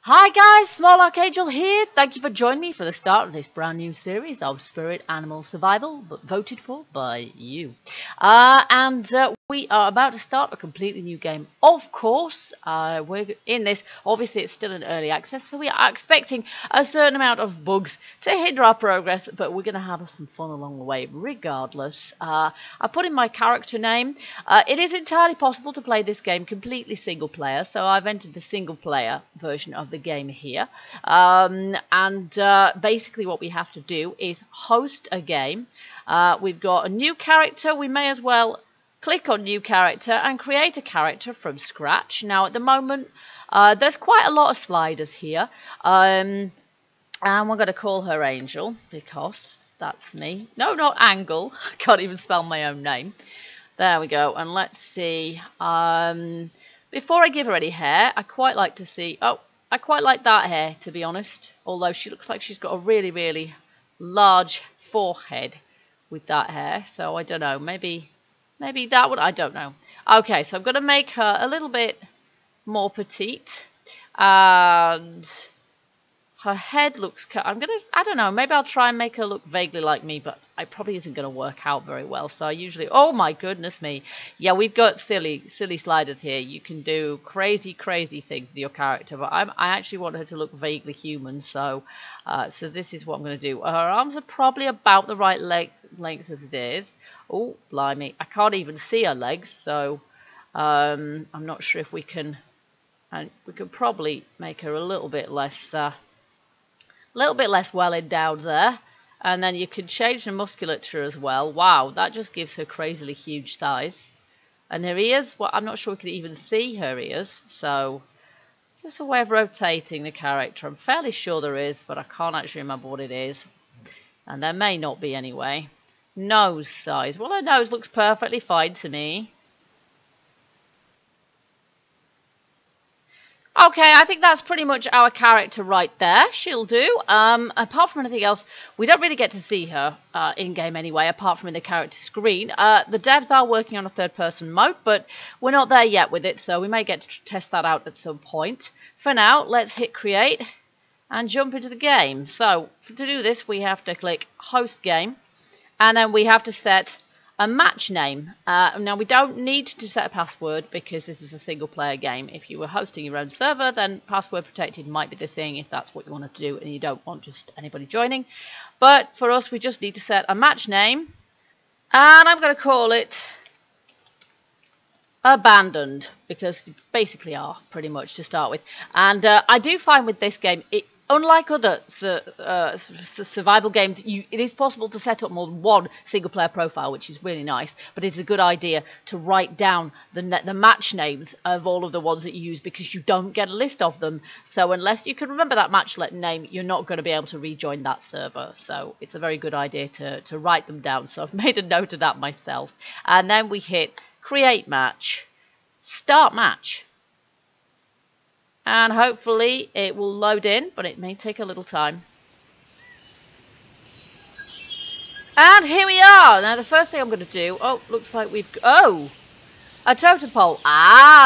Hi guys, Small Archangel here. Thank you for joining me for the start of this brand new series of Spirit Animal Survival, but voted for by you. We are about to start a completely new game. Of course, we're in this. Obviously, it's still in early access, so we are expecting a certain amount of bugs to hinder our progress, but we're going to have some fun along the way regardless. I put in my character name. It is entirely possible to play this game completely single player, so I've entered the single player version of the game here. Basically what we have to do is host a game. We've got a new character. We may as well click on new character and create a character from scratch. Now at the moment there's quite a lot of sliders here, and we're going to call her Angel because that's me. No, not Angle. I can't even spell my own name. There we go. And let's see, before I give her any hair, I quite like to see, I quite like that hair, to be honest, although she looks like she's got a really large forehead with that hair, so I don't know, maybe that one, I don't know. Okay, so I'm going to make her a little bit more petite, and her head looks, I don't know, maybe I'll try and make her look vaguely like me, but it probably isn't going to work out very well. So I usually, oh my goodness me. Yeah, we've got silly sliders here. You can do crazy things with your character, but I actually want her to look vaguely human. So this is what I'm going to do. Her arms are probably about the right length as it is. Oh, blimey. I can't even see her legs, so I'm not sure if we can, and we could probably make her a little bit less well endowed there, and then you can change the musculature as well. Wow, that just gives her crazily huge thighs. And her ears, well, I'm not sure we can even see her ears, so is this a way of rotating the character? I'm fairly sure there is, but I can't actually remember what it is, and there may not be anyway. Nose size, well, her nose looks perfectly fine to me. Okay, I think that's pretty much our character right there. She'll do. Apart from anything else, we don't really get to see her in-game anyway, apart from in the character screen. The devs are working on a third-person mode, but we're not there yet with it, so we may get to test that out at some point. For now, let's hit create and jump into the game. So, to do this, we have to click host game, and then we have to set a match name. Now we don't need to set a password because this is a single player game. If you were hosting your own server, then password protected might be the thing if that's what you want to do and you don't want just anybody joining. But for us, we just need to set a match name, and I'm going to call it Abandoned, because you basically are pretty much to start with. And I do find with this game, unlike other survival games, it is possible to set up more than one single-player profile, which is really nice. But it's a good idea to write down the match names of all of the ones that you use, because you don't get a list of them. So unless you can remember that match name, you're not going to be able to rejoin that server. So it's a very good idea to write them down. So I've made a note of that myself. And then we hit create match, start match. And hopefully it will load in, but it may take a little time. And here we are. Now the first thing I'm going to do, looks like a totem pole.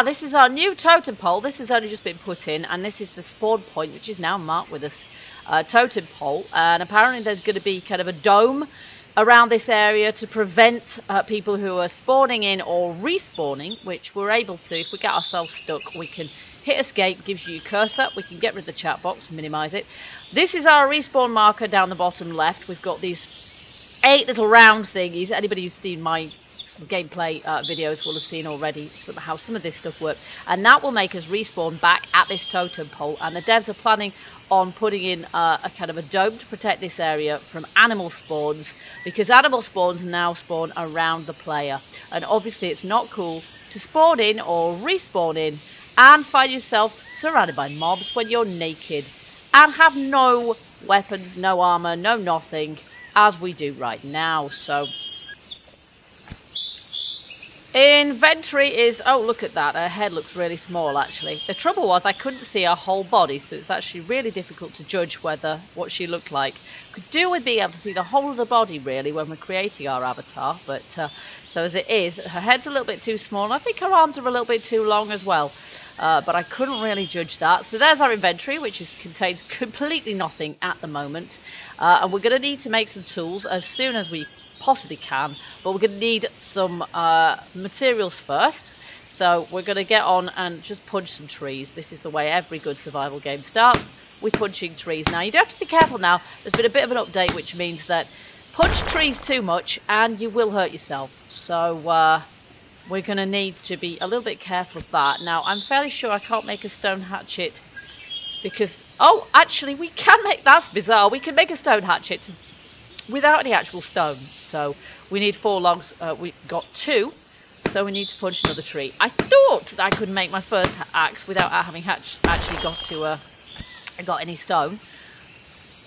This is our new totem pole. This has only just been put in, and this is the spawn point, which is now marked with a totem pole. And apparently there's going to be kind of a dome around this area to prevent people who are spawning in or respawning, which we're able to. If we get ourselves stuck, we can hit escape, gives you a cursor. We can get rid of the chat box, minimize it. This is our respawn marker down the bottom left. We've got these 8 little round thingies. Anybody who's seen my gameplay videos will have seen already how some of this stuff works. And that will make us respawn back at this totem pole. And the devs are planning on putting in a kind of a dome to protect this area from animal spawns, because animal spawns now spawn around the player. And obviously it's not cool to spawn in or respawn in and find yourself surrounded by mobs when you're naked and have no weapons, no armor, no nothing, as we do right now. So Inventory is, oh, look at that. Her head looks really small, actually. The trouble was I couldn't see her whole body, so it's actually really difficult to judge what she looked like. Could do with being able to see the whole of the body, really, when we're creating our avatar. But so as it is, her head's a little bit too small, and I think her arms are a little bit too long as well. But I couldn't really judge that. So there's our inventory, which contains completely nothing at the moment. And we're going to need to make some tools as soon as we possibly can, but we're going to need some materials first. So we're going to get on and just punch some trees. This is the way every good survival game starts, with punching trees. Now you do have to be careful now. There's been a bit of an update, which means that punch trees too much and you will hurt yourself. So we're going to need to be a little bit careful of that. Now I'm fairly sure I can't make a stone hatchet because, oh, actually we can make, that's bizarre, we can make a stone hatchet without any actual stone. So we need 4 logs. We got 2, so we need to punch another tree. I thought that I could make my first axe without having actually got any stone,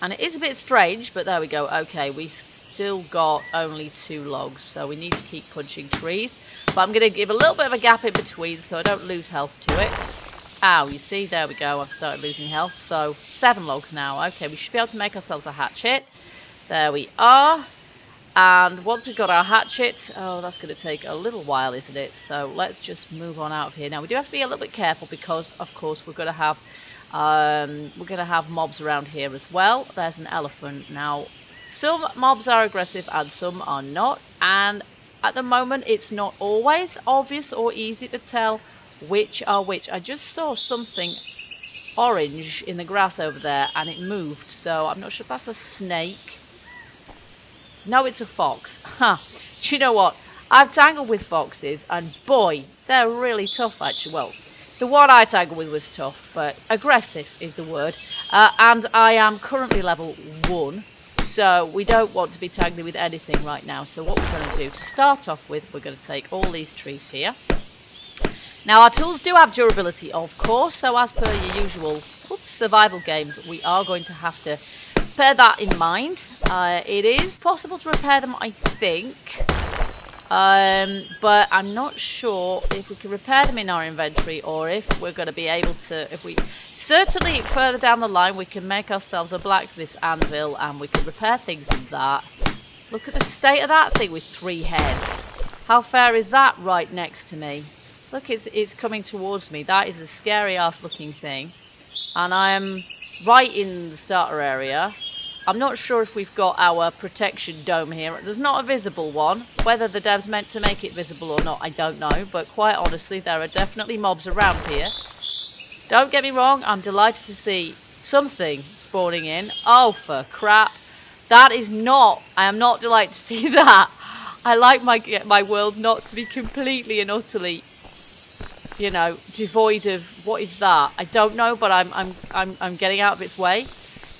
and it is a bit strange, but there we go. Okay, we've still got only 2 logs, so we need to keep punching trees. But I'm going to give a little bit of a gap in between so I don't lose health to it. Ow, you see, there we go, I've started losing health. So 7 logs now. Okay, we should be able to make ourselves a hatchet. There we are. And once we've got our hatchet, oh, that's going to take a little while, isn't it? So let's just move on out of here. Now we do have to be a little bit careful because, of course, we're going to have mobs around here as well. There's an elephant. Now, some mobs are aggressive and some are not. And at the moment, it's not always obvious or easy to tell which are which. I just saw something orange in the grass over there, and it moved. So I'm not sure if that's a snake. No, it's a fox. Huh. Do you know what? I've tangled with foxes, and boy, they're really tough, actually. Well, the one I tangled with was tough, but aggressive is the word. And I am currently level 1, so we don't want to be tangling with anything right now. So what we're going to do, to start off with, we're going to take all these trees here. Now, our tools do have durability, of course, so as per your usual survival games, we are going to have to bear that in mind. It is possible to repair them, I think, but I'm not sure if we can repair them in our inventory or if we're going to be able to. If we certainly further down the line, we can make ourselves a blacksmith's anvil and we can repair things in that. Look at the state of that thing with 3 heads. How fair is that right next to me? Look, it's coming towards me. That is a scary ass looking thing, and I am right in the starter area. I'm not sure if we've got our protection dome here. There's not a visible one. Whether the devs meant to make it visible or not, I don't know. But quite honestly, there are definitely mobs around here. Don't get me wrong, I'm delighted to see something spawning in. Oh, for crap. That is not... I am not delighted to see that. I like my world not to be completely and utterly, you know, devoid of... What is that? I don't know, but I'm getting out of its way.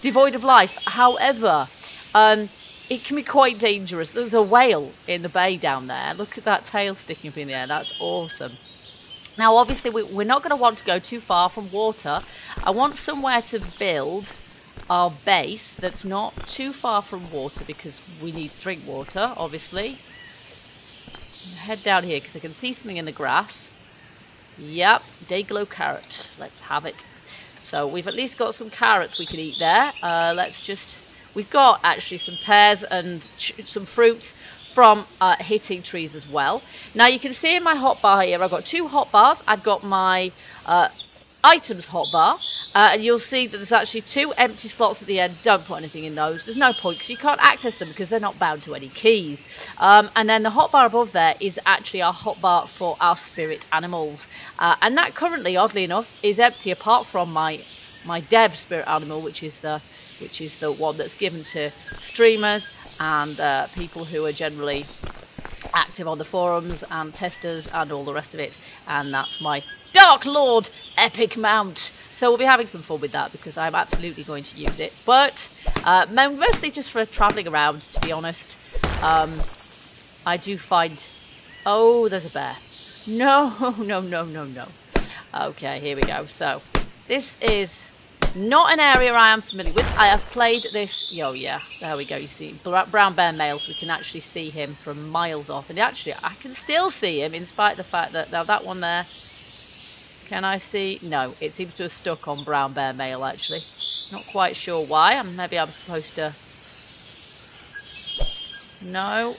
Devoid of life. However, it can be quite dangerous. There's a whale in the bay down there. Look at that tail sticking up in the air. That's awesome. Now, obviously, we're not going to want to go too far from water. I want somewhere to build our base that's not too far from water because we need to drink water, obviously. Head down here because I can see something in the grass. Yep, Dayglow carrot. Let's have it. So we've at least got some carrots we can eat there. We've got actually some pears and some fruit from hitting trees as well. Now you can see in my hotbar here, I've got 2 hotbars. I've got my items hotbar. And you'll see that there's actually 2 empty slots at the end. Don't put anything in those. There's no point because you can't access them because they're not bound to any keys. And then the hotbar above there is actually our hotbar for our spirit animals. And that currently, oddly enough, is empty apart from my dev spirit animal, which is the one that's given to streamers and people who are generally active on the forums and testers and all the rest of it. And that's my Dark Lord epic mount. So we'll be having some fun with that because I'm absolutely going to use it. But mostly just for travelling around, to be honest. I do find... Oh, there's a bear. No, no, no, no, no. Okay, here we go. So this is Not an area I am familiar with. I have played this. Oh yeah, there we go. You see, brown bear males. We can actually see him from miles off, and actually, I can still see him in spite of the fact that now that one there. Can I see? No, it seems to have stuck on brown bear male. Actually, not quite sure why. Maybe I'm supposed to. No.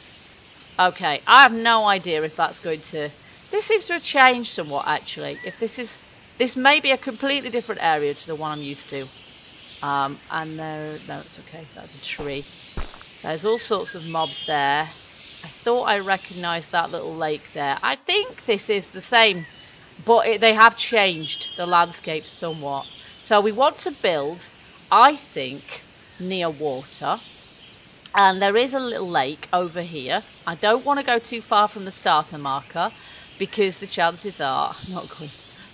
Okay, I have no idea if that's going to. This seems to have changed somewhat. Actually, if this may be a completely different area to the one I'm used to. And there, no, it's okay. That's a tree. There's all sorts of mobs there. I thought I recognised that little lake there. I think this is the same, but they have changed the landscape somewhat. So we want to build, I think, near water. And there is a little lake over here. I don't want to go too far from the starter marker because the chances are I'm not going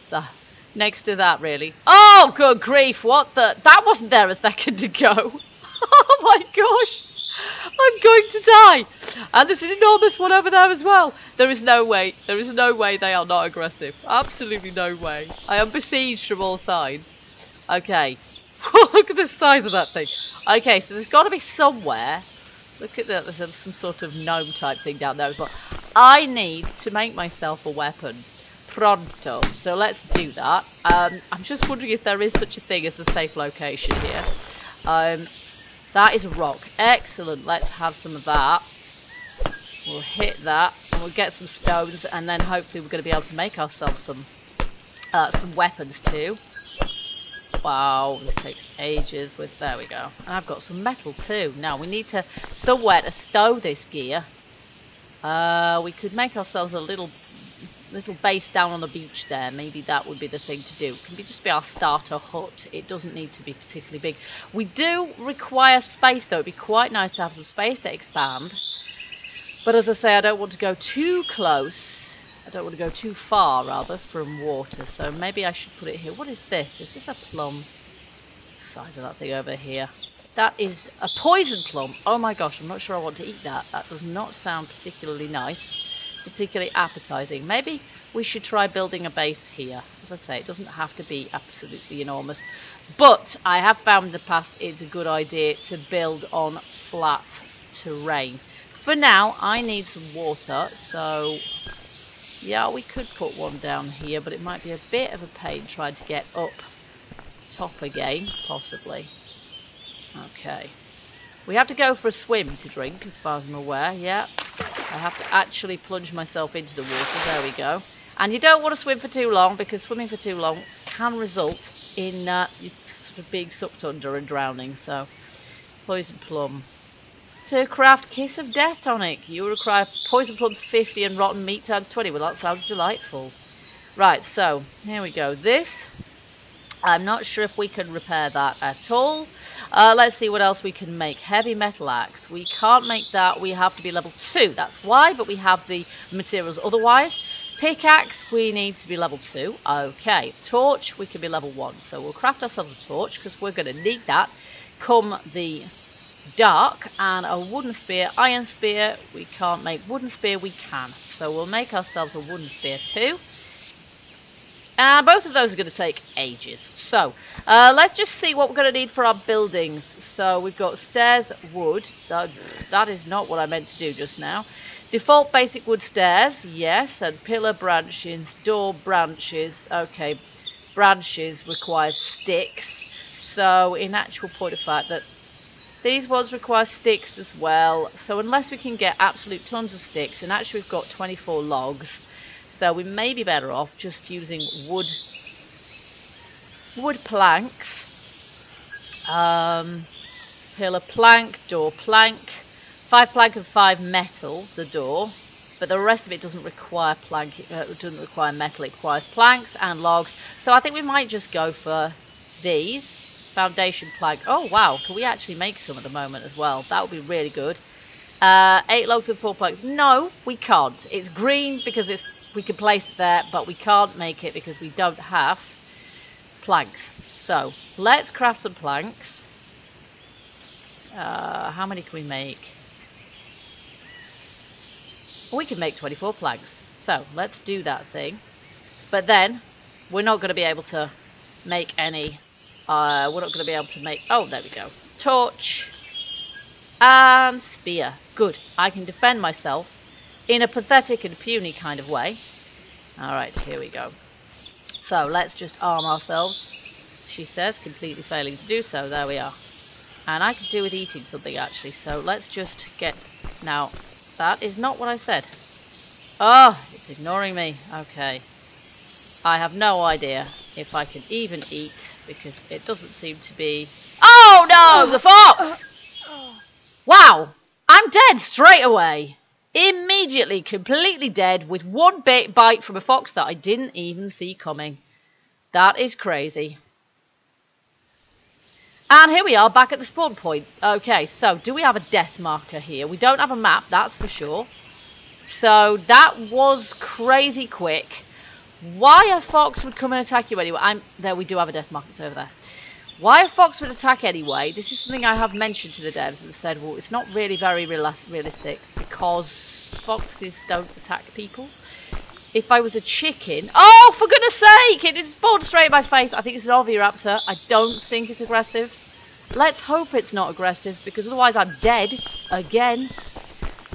that. Next to that, really. Oh, good grief. What the? That wasn't there a second ago. Oh, my gosh. I'm going to die. And there's an enormous one over there as well. There is no way. There is no way they are not aggressive. Absolutely no way. I am besieged from all sides. Okay. Look at the size of that thing. Okay, so there's got to be somewhere. Look at that. There's some sort of gnome type thing down there as well. I need to make myself a weapon. Pronto. So let's do that. I'm just wondering if there is such a thing as a safe location here. That is a rock. Excellent. Let's have some of that. We'll hit that. And we'll get some stones. And then hopefully we're going to be able to make ourselves some weapons too. Wow, this takes ages with... There we go. And I've got some metal too. Now we need to somewhere to stow this gear. We could make ourselves a little base down on the beach there. Maybe that would be the thing to do. It can just be our starter hut. It doesn't need to be particularly big. We do require space though. It'd be quite nice to have some space to expand. But as I say, I don't want to go too close. I don't want to go too far, rather, from water. So maybe I should put it here. What is this? Is this a plum? The size of that thing over here. That is a poison plum. Oh my gosh, I'm not sure I want to eat that. That does not sound particularly nice. Particularly appetizing. Maybe we should try building a base here. As I say, it doesn't have to be absolutely enormous. But I have found in the past it's a good idea to build on flat terrain. For now, I need some water. So... yeah, we could put one down here, but it might be a bit of a pain trying to get up top again, possibly. Okay. We have to go for a swim to drink, as far as I'm aware, yeah. I have to actually plunge myself into the water, there we go. And you don't want to swim for too long, because swimming for too long can result in you sort of being sucked under and drowning, so... poison plum. To craft Kiss of Death tonic, you require poison plums 50 and rotten meat times 20. Well, that sounds delightful. Right, so here we go. This, I'm not sure if we can repair that at all. Let's see what else we can make. Heavy metal axe. We can't make that. We have to be level 2. That's why, but we have the materials otherwise. Pickaxe, we need to be level 2. Okay. Torch, we can be level 1. So we'll craft ourselves a torch because we're going to need that come the... dark. And a wooden spear, iron spear, we can't make. Wooden spear we can, so we'll make ourselves a wooden spear too, and both of those are going to take ages. So let's just see what we're going to need for our buildings. So we've got stairs, wood. That is not what I meant to do just now. Default basic wood stairs, yes, and pillar branches, door branches. Okay, branches requires sticks, so in actual point of fact that these ones require sticks as well. So unless we can get absolute tons of sticks, and actually we've got 24 logs, so we may be better off just using wood planks. Pillar plank, door plank, 5 plank and 5 metal, the door. But the rest of it doesn't require plank, it doesn't require metal, it requires planks and logs. So I think we might just go for these. Foundation plank. Oh wow, can we actually make some at the moment as well? That would be really good. 8 logs and 4 planks. No, we can't. It's green because we can place it there, but we can't make it because we don't have planks. So let's craft some planks. How many can we make? We can make 24 planks. So let's do that thing. But then we're not going to be able to make any We're not going to be able to make... Oh, there we go. Torch. And spear. Good. I can defend myself in a pathetic and puny kind of way. Alright, here we go. So, let's just arm ourselves, she says, completely failing to do so. There we are. And I could do with eating something, actually. So, let's just get... Now, that is not what I said. Oh, it's ignoring me. Okay. I have no idea if I can even eat, because it doesn't seem to be... Oh, no! The fox! Wow! I'm dead straight away. Immediately, completely dead, with one bite from a fox that I didn't even see coming. That is crazy. And here we are, back at the spawn point. Okay, so, do we have a death marker here? We don't have a map, that's for sure. So, that was crazy quick. Why a fox would come and attack you anyway? There, we do have a death marker, it's over there. Why a fox would attack anyway? This is something I have mentioned to the devs and said, well, it's not really very realistic because foxes don't attack people. If I was a chicken... Oh, for goodness sake! It spawned straight in my face. I think it's an oviraptor. I don't think it's aggressive. Let's hope it's not aggressive, because otherwise I'm dead again.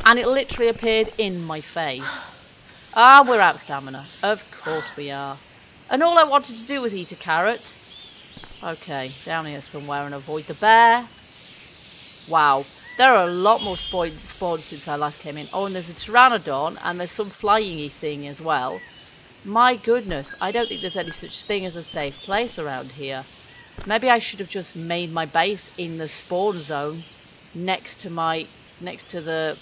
And it literally appeared in my face. Ah, we're out of stamina. Of course we are. And all I wanted to do was eat a carrot. Okay, down here somewhere and avoid the bear. Wow. There are a lot more spawns since I last came in. Oh, and there's a pteranodon, and there's some flying-y thing as well. My goodness, I don't think there's any such thing as a safe place around here. Maybe I should have just made my base in the spawn zone next to the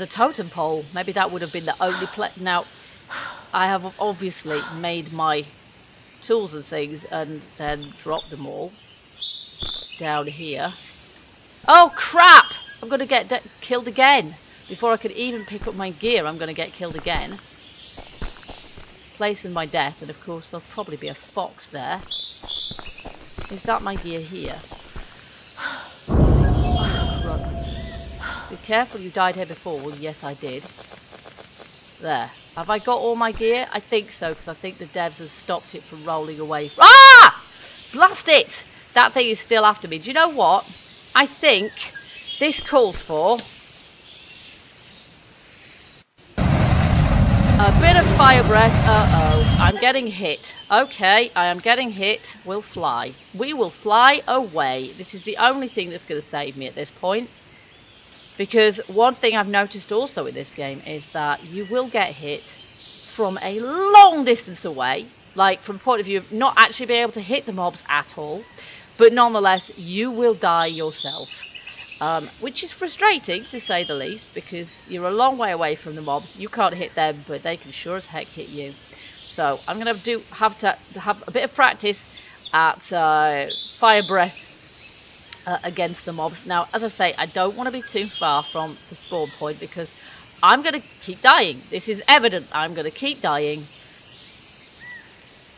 totem pole. Maybe that would have been the only place. Now, I have obviously made my tools and things and then dropped them all down here. Oh crap! I'm gonna get killed again before I could even pick up my gear. I'm gonna get killed again, placing my death, and of course there'll probably be a fox there. Is that my gear here? Oh, crap. Be careful, you died here before. Well, yes I did. There. Have I got all my gear? I think so, because I think the devs have stopped it from rolling away. Ah! Blast it! That thing is still after me. Do you know what? I think this calls for a bit of fire breath. Uh-oh. I'm getting hit. Okay, I am getting hit. We'll fly. We will fly away. This is the only thing that's going to save me at this point. Because one thing I've noticed also in this game is that you will get hit from a long distance away. Like, from the point of view of not actually being able to hit the mobs at all. But nonetheless, you will die yourself. Which is frustrating, to say the least, because you're a long way away from the mobs. You can't hit them, but they can sure as heck hit you. So, I'm going to have to have a bit of practice at fire breath against the mobs. Now, as I say, I don't want to be too far from the spawn point, because I'm going to keep dying. This is evident. I'm going to keep dying.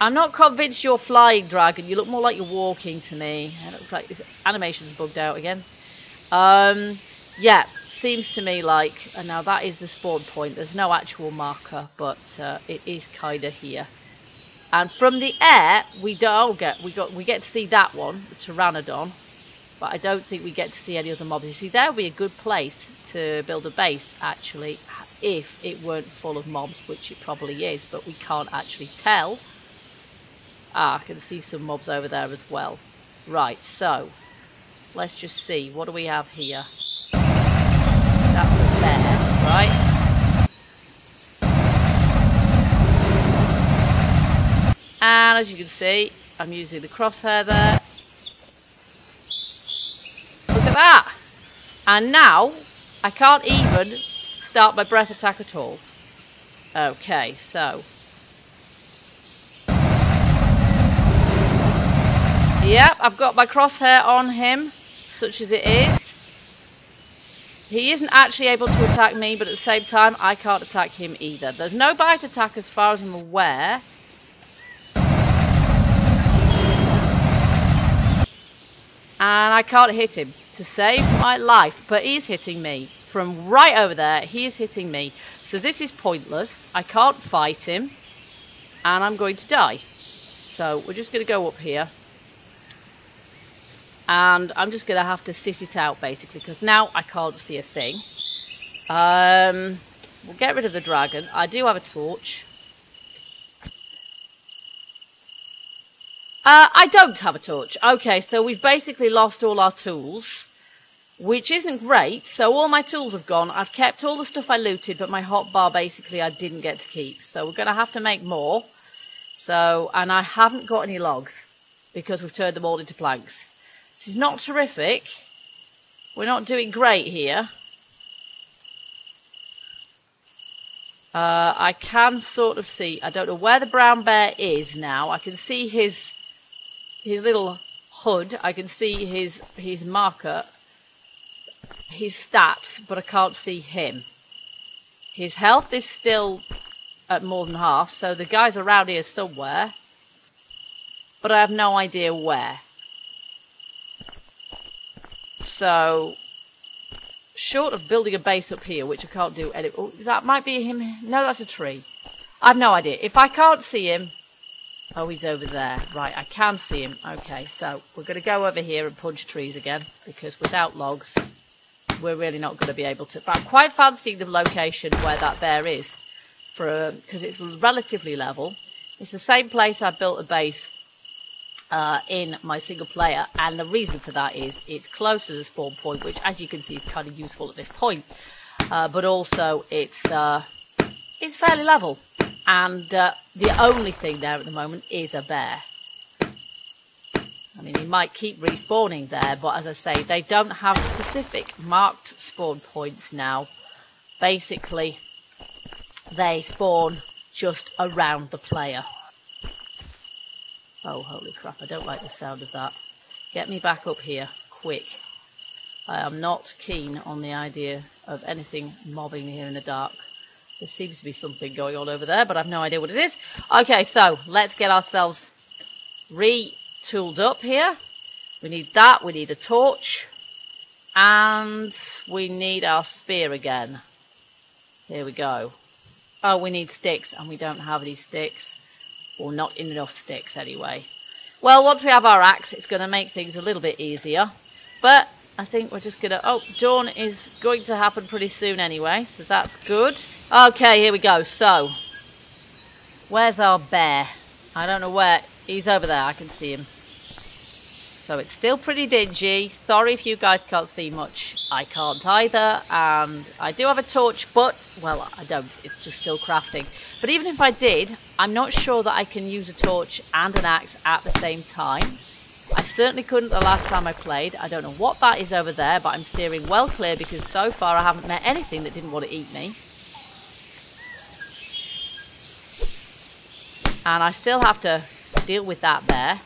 I'm not convinced you're flying, dragon. You look more like you're walking to me. It looks like this animation's bugged out again. Yeah, seems to me like... And now that is the spawn point. There's no actual marker, but it is kind of here. And from the air, we get to see that one, the pteranodon. But I don't think we get to see any other mobs. You see, there would be a good place to build a base, actually, if it weren't full of mobs, which it probably is, but we can't actually tell. Ah, I can see some mobs over there as well. Right, so, let's just see. What do we have here? That's a bear, right? And as you can see, I'm using the crosshair there. Look at that! And now, I can't even start my breath attack at all. Okay, so... Yep, I've got my crosshair on him, such as it is. He isn't actually able to attack me, but at the same time, I can't attack him either. There's no bite attack as far as I'm aware. And I can't hit him to save my life, but he's hitting me. From right over there, he is hitting me. So this is pointless. I can't fight him, and I'm going to die. So we're just going to go up here. And I'm just going to have to sit it out, basically, because now I can't see a thing. We'll get rid of the dragon. I do have a torch. I don't have a torch. Okay, so we've basically lost all our tools, which isn't great. So all my tools have gone. I've kept all the stuff I looted, but my hotbar basically I didn't get to keep. So we're going to have to make more. So, and I haven't got any logs because we've turned them all into planks. This is not terrific. We're not doing great here. I can sort of see, I don't know where the brown bear is now. I can see his little hood. I can see his marker, his stats, but I can't see him. His health is still at more than half, so the guy's around here somewhere, but I have no idea where. So, short of building a base up here, which I can't do any... Oh, that might be him. No, that's a tree. I have no idea. If I can't see him... Oh, he's over there. Right, I can see him. Okay, so we're going to go over here and punch trees again, because without logs, we're really not going to be able to... But I'm quite fancying the location where that bear is, because it's relatively level. It's the same place I built a base in my single player, and the reason for that is it's close to the spawn point, which as you can see is kind of useful at this point, but also it's fairly level, and the only thing there at the moment is a bear. I mean, he might keep respawning there, but as I say, they don't have specific marked spawn points now. Basically, they spawn just around the player. Oh, holy crap, I don't like the sound of that. Get me back up here, quick. I am not keen on the idea of anything mobbing me here in the dark. There seems to be something going on over there, but I have no idea what it is. Okay, so let's get ourselves retooled up here. We need that, we need a torch, and we need our spear again. Here we go. Oh, we need sticks, and we don't have any sticks. Or not enough sticks anyway. Well, once we have our axe, it's going to make things a little bit easier. But I think we're just going to... Oh, dawn is going to happen pretty soon anyway, so that's good. Okay, here we go. So, where's our bear? I don't know where. He's over there. I can see him. So it's still pretty dingy. Sorry if you guys can't see much. I can't either. And I do have a torch, but, well, I don't. It's just still crafting. But even if I did, I'm not sure that I can use a torch and an axe at the same time. I certainly couldn't the last time I played. I don't know what that is over there, but I'm steering well clear because so far I haven't met anything that didn't want to eat me. And I still have to deal with that bear.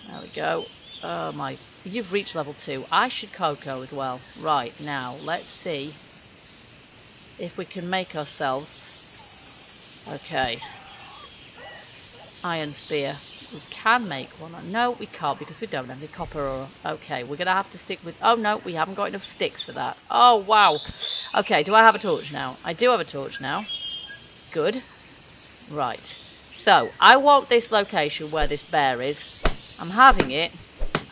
There we go. Oh my, you've reached level 2. I should cocoa as well. Right, now let's see if we can make ourselves... Okay. Iron spear. We can make one. No, we can't because we don't have any copper ore. Okay, we're going to have to stick with... Oh no, we haven't got enough sticks for that. Oh wow. Okay, do I have a torch now? I do have a torch now. Good. Right. So, I want this location where this bear is. I'm having it,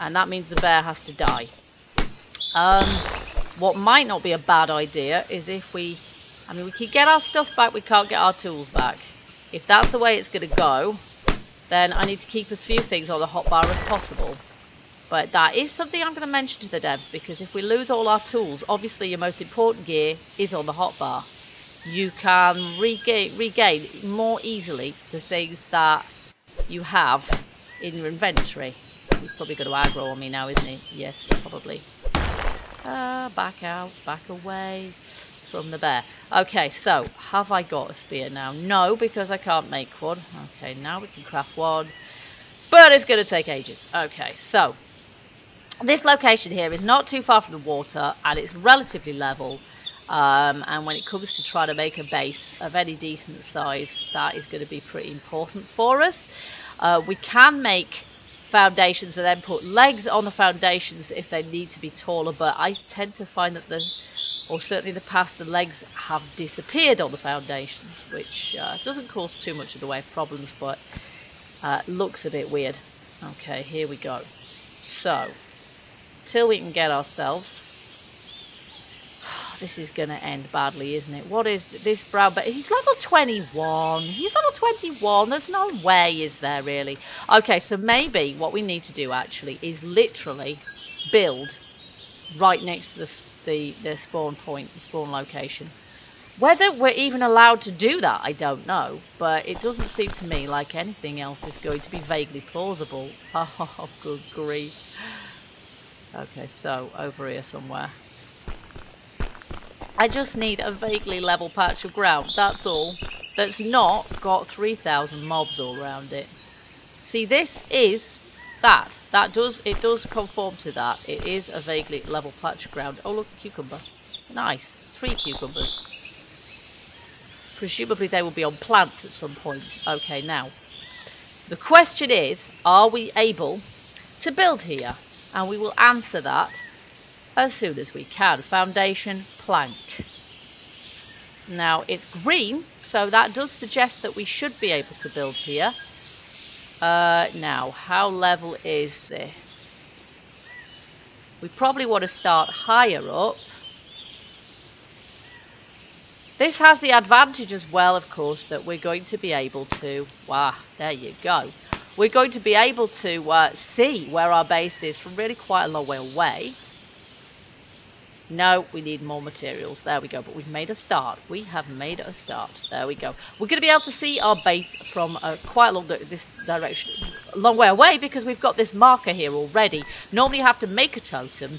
and that means the bear has to die. What might not be a bad idea is if we... I mean, we can get our stuff back, we can't get our tools back. If that's the way it's going to go, then I need to keep as few things on the hotbar as possible. But that is something I'm going to mention to the devs, because if we lose all our tools, obviously your most important gear is on the hotbar. You can regain more easily the things that you have in your inventory. He's probably going to aggro on me now, isn't he? Yes, probably. Back out, back away from the bear. Okay, so have I got a spear now? No, because I can't make one. Okay, now we can craft one, but it's going to take ages. Okay, so this location here is not too far from the water, and it's relatively level. And when it comes to trying to make a base of any decent size, that is going to be pretty important for us. We can make foundations and then put legs on the foundations if they need to be taller, but I tend to find that the or certainly in the past the legs have disappeared on the foundations, which doesn't cause too much of the way of problems, but looks a bit weird. Okay, here we go. So, till we can get ourselves... This is going to end badly, isn't it? What is this brown bear? He's level 21. He's level 21. There's no way, is there, really? Okay, so maybe what we need to do, actually, is literally build right next to the spawn point, the spawn location. Whether we're even allowed to do that, I don't know. But it doesn't seem to me like anything else is going to be vaguely plausible. Oh, good grief. Okay, so over here somewhere. I just need a vaguely level patch of ground, that's all. That's not got 3,000 mobs all around it. See, this is that. It does conform to that. It is a vaguely level patch of ground. Oh, look, cucumber. Nice. 3 cucumbers. Presumably they will be on plants at some point. Okay, now. The question is, are we able to build here? And we will answer that as soon as we can. Foundation plank. Now it's green, so that does suggest that we should be able to build here. Now, how level is this? We probably want to start higher up. This has the advantage as well, of course, that we're going to be able to... Wow, there you go. We're going to be able to see where our base is from really quite a long way away. No, we need more materials. There we go. But we've made a start. We have made a start. There we go. We're going to be able to see our base from quite a long this direction, a long way away, because we've got this marker here already. Normally you have to make a totem,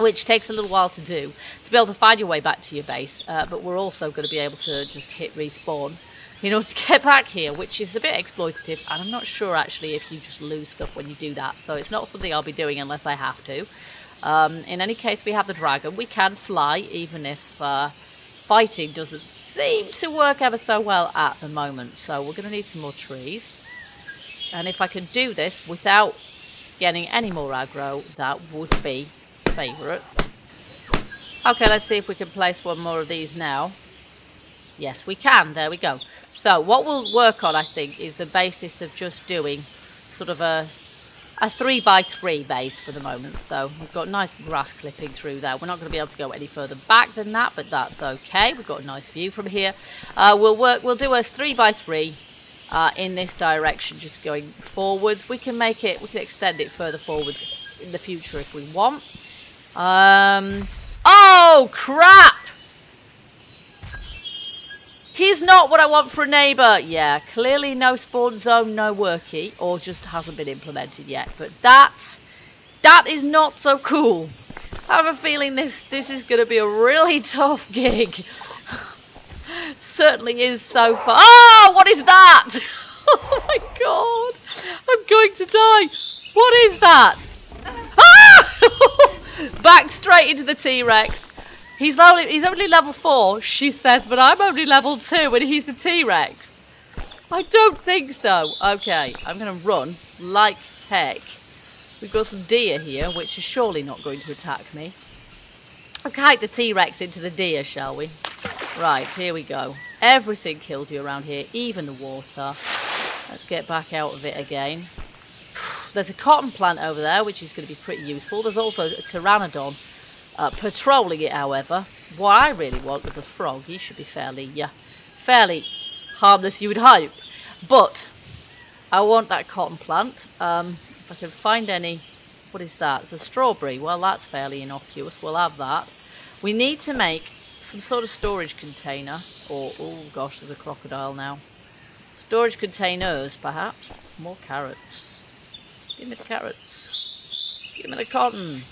which takes a little while to do, to be able to find your way back to your base. But we're also going to be able to just hit respawn in order to get back here, which is a bit exploitative. And I'm not sure, actually, if you just lose stuff when you do that. So it's not something I'll be doing unless I have to. In any case, we have the dragon. We can fly, even if fighting doesn't seem to work ever so well at the moment. So we're going to need some more trees. And if I can do this without getting any more aggro, that would be favourite. Okay, let's see if we can place one more of these now. Yes, we can. There we go. So what we'll work on, I think, is the basis of just doing sort of a 3x3 base for the moment. So we've got nice grass clipping through there. We're not going to be able to go any further back than that, but that's okay. We've got a nice view from here. We'll do a 3x3 in this direction, just going forwards. We can extend it further forwards in the future if we want. Oh crap! He's not what I want for a neighbour. Yeah, clearly no spawn zone, no worky, or just hasn't been implemented yet. But that is not so cool. I have a feeling this is going to be a really tough gig. Certainly is so far. Oh, what is that? Oh my god, I'm going to die. What is that? Ah! Back straight into the T-Rex. He's only level 4, she says, but I'm only level 2 and he's a T-Rex. I don't think so. Okay, I'm going to run like heck. We've got some deer here, which is surely not going to attack me. Let's hike the T-Rex into the deer, shall we? Right, here we go. Everything kills you around here, even the water. Let's get back out of it again. There's a cotton plant over there, which is going to be pretty useful. There's also a pteranodon. Patrolling it, however, what I really want was a frog. He should be fairly harmless, you would hope. But I want that cotton plant. If I can find any... What is that? It's a strawberry. Well, that's fairly innocuous. We'll have that. We need to make some sort of storage container. Or, oh gosh, there's a crocodile now. Storage containers, perhaps. More carrots. Give me the carrots. Give me the cotton.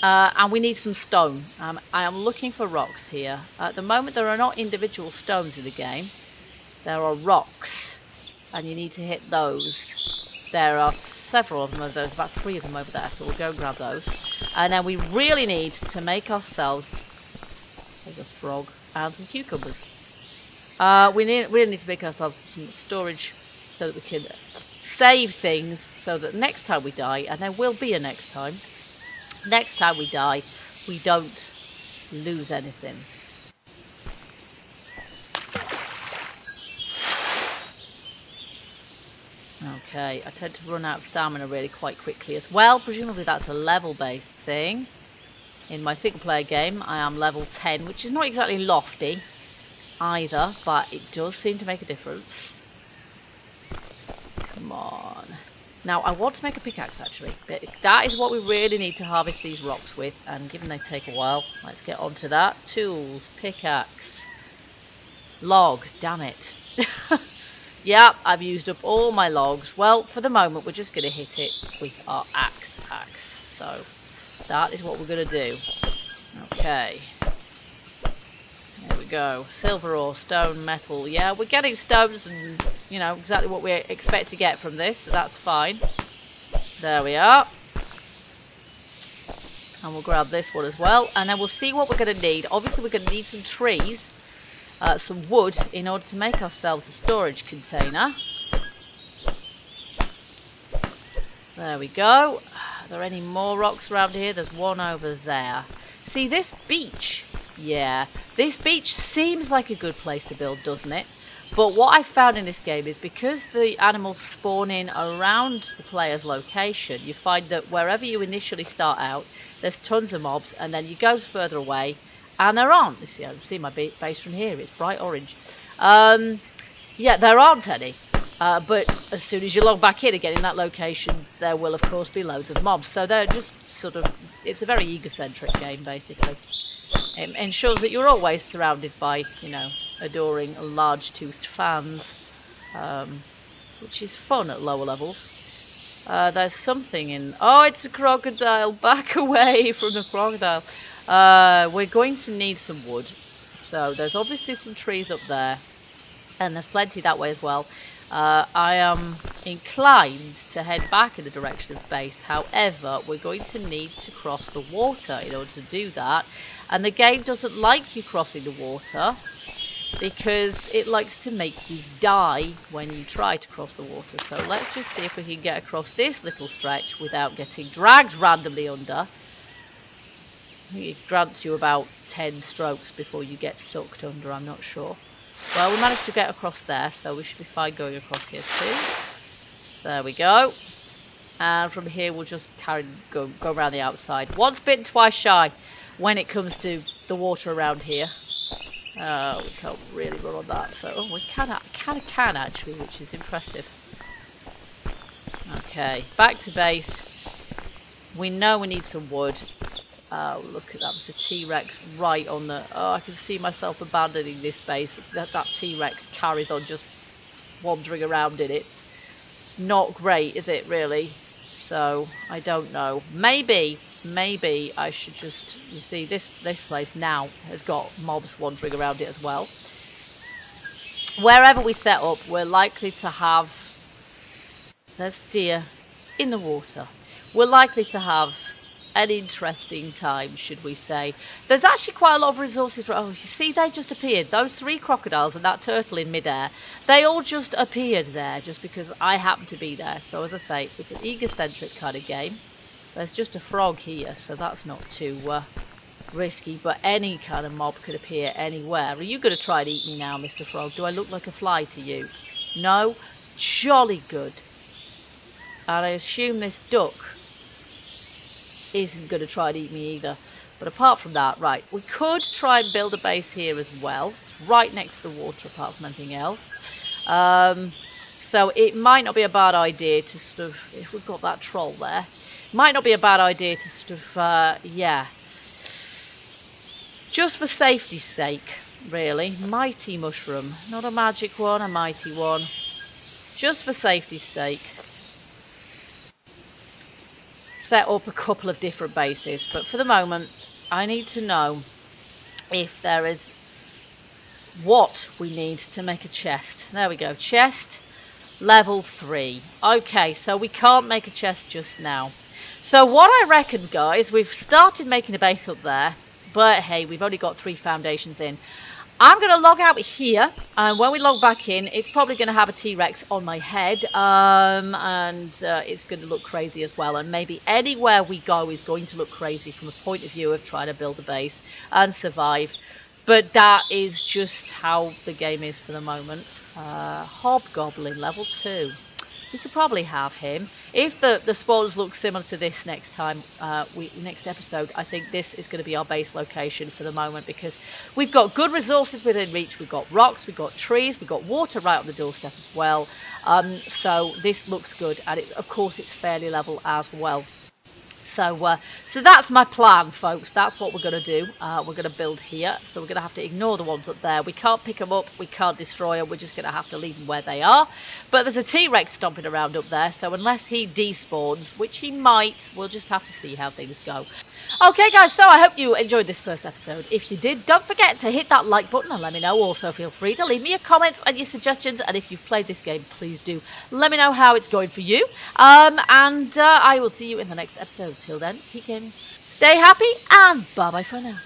And we need some stone. I am looking for rocks here. At the moment there are not individual stones in the game. There are rocks. And you need to hit those. There are several of them. There's about 3 of them over there. So we'll go and grab those. And then we really need to make ourselves... There's a frog. And some cucumbers. We really need to make ourselves some storage so that we can save things. So that next time we die, and there will be a next time we die, we don't lose anything. Okay, I tend to run out of stamina really quite quickly as well. Presumably that's a level-based thing. In my single-player game, I am level 10, which is not exactly lofty either, but it does seem to make a difference. Come on. Now, I want to make a pickaxe, actually. That is what we really need to harvest these rocks with, and given they take a while, let's get on to that. Tools, pickaxe, log, damn it. Yeah, I've used up all my logs. Well, for the moment, we're just going to hit it with our axe. So, that is what we're going to do. Okay. There we go. Silver ore, stone, metal. Yeah, we're getting stones and, you know, exactly what we expect to get from this. So that's fine. There we are. And we'll grab this one as well. And then we'll see what we're going to need. Obviously, we're going to need some trees. Some wood in order to make ourselves a storage container. There we go. Are there any more rocks around here? There's one over there. See, this beach. Yeah, this beach seems like a good place to build, doesn't it? But what I found in this game is because the animals spawn in around the player's location, you find that wherever you initially start out, there's tons of mobs, and then you go further away, and there aren't. You see, I can see my base from here. It's bright orange. Yeah, there aren't any. But as soon as you log back in again in that location, there will, of course, be loads of mobs. So they're just sort of... It's a very egocentric game, basically. It ensures that you're always surrounded by, you know, adoring large-toothed fans. Which is fun at lower levels. There's something in... Oh, it's a crocodile. Back away from the crocodile. We're going to need some wood. So there's obviously some trees up there. And there's plenty that way as well. I am inclined to head back in the direction of base. However, we're going to need to cross the water in order to do that. And the game doesn't like you crossing the water, because it likes to make you die when you try to cross the water. So let's just see if we can get across this little stretch without getting dragged randomly under. I think it grants you about 10 strokes before you get sucked under, I'm not sure. Well, we managed to get across there, so we should be fine going across here too. There we go. And from here we'll just go around the outside. Once bitten, twice shy when it comes to the water around here. We can't really run on that, so we can actually, which is impressive. Okay, back to base. We know we need some wood. Look at that, there's a T-Rex right on the... Oh, I can see myself abandoning this base. That T-Rex carries on just wandering around in it. It's not great, is it, really? So, I don't know. Maybe I should just... You see, this place now has got mobs wandering around it as well. Wherever we set up, we're likely to have... There's deer in the water. We're likely to have... an interesting time, should we say. There's actually quite a lot of resources. Oh, you see, they just appeared. Those 3 crocodiles and that turtle in midair, they all just appeared there just because I happened to be there. So as I say, it's an egocentric kind of game. There's just a frog here, so that's not too risky. But any kind of mob could appear anywhere. Are you going to try and eat me now, Mr. Frog? Do I look like a fly to you? No? Jolly good. And I assume this duck isn't going to try and eat me either. But apart from that, right, we could try and build a base here as well. It's right next to the water apart from anything else. So it might not be a bad idea to sort of, if we've got that troll there, might not be a bad idea to sort of, yeah, just for safety's sake, really. Mighty mushroom, not a magic one, a mighty one. Just for safety's sake. Set up a couple of different bases, but for the moment I need to know if there is what we need to make a chest. There we go, chest level 3. Okay, so we can't make a chest just now. So what I reckon, guys, we've started making a base up there, but hey, we've only got 3 foundations in. I'm going to log out here, and when we log back in, it's probably going to have a T-Rex on my head, and it's going to look crazy as well, and maybe anywhere we go is going to look crazy from a point of view of trying to build a base and survive. But that is just how the game is for the moment. Hobgoblin, level 2. We could probably have him. If the spawns look similar to this next time, next episode, I think this is going to be our base location for the moment, because we've got good resources within reach. We've got rocks, we've got trees, we've got water right on the doorstep as well. So this looks good, and of course it's fairly level as well. So that's my plan, folks. That's what we're going to do. We're going to build here. So we're going to have to ignore the ones up there. We can't pick them up. We can't destroy them. We're just going to have to leave them where they are. But there's a T-Rex stomping around up there. So unless he despawns, which he might, we'll just have to see how things go. Okay, guys, so I hope you enjoyed this first episode. If you did, don't forget to hit that like button and let me know. Also, feel free to leave me your comments and your suggestions. And if you've played this game, please do let me know how it's going for you. And I will see you in the next episode. Till then, keep gaming, stay happy, and bye-bye for now.